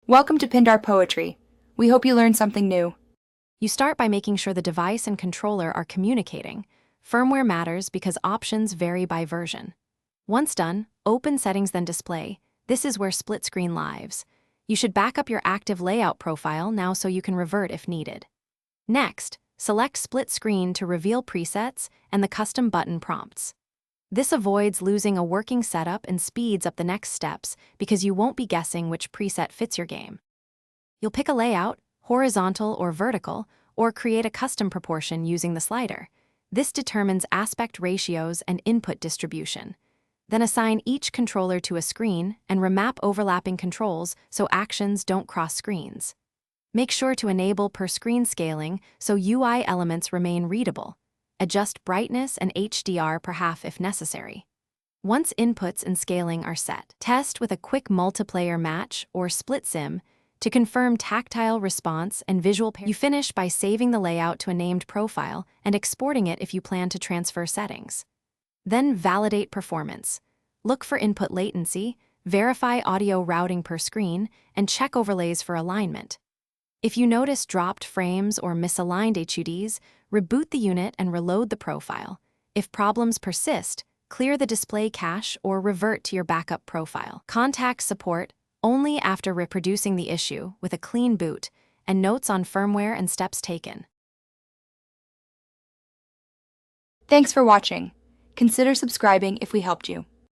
Welcome to Pindar Poetry. We hope you learned something new. You start by making sure the device and controller are communicating. Firmware matters because options vary by version. Once done, open Settings then Display. This is where split screen lives. You should back up your active layout profile now so you can revert if needed. Next, select Split Screen to reveal presets and the custom button prompts. This avoids losing a working setup and speeds up the next steps because you won't be guessing which preset fits your game. You'll pick a layout, horizontal or vertical, or create a custom proportion using the slider. This determines aspect ratios and input distribution. Then assign each controller to a screen and remap overlapping controls so actions don't cross screens. Make sure to enable per-screen scaling so UI elements remain readable. Adjust brightness and HDR per half if necessary. Once inputs and scaling are set, test with a quick multiplayer match or split sim to confirm tactile response and visual You finish by saving the layout to a named profile and exporting it if you plan to transfer settings. Then validate performance. Look for input latency, verify audio routing per screen, and check overlays for alignment. If you notice dropped frames or misaligned HUDs, reboot the unit and reload the profile. If problems persist, clear the display cache or revert to your backup profile. Contact support only after reproducing the issue with a clean boot and notes on firmware and steps taken. Thanks for watching. Consider subscribing if we helped you.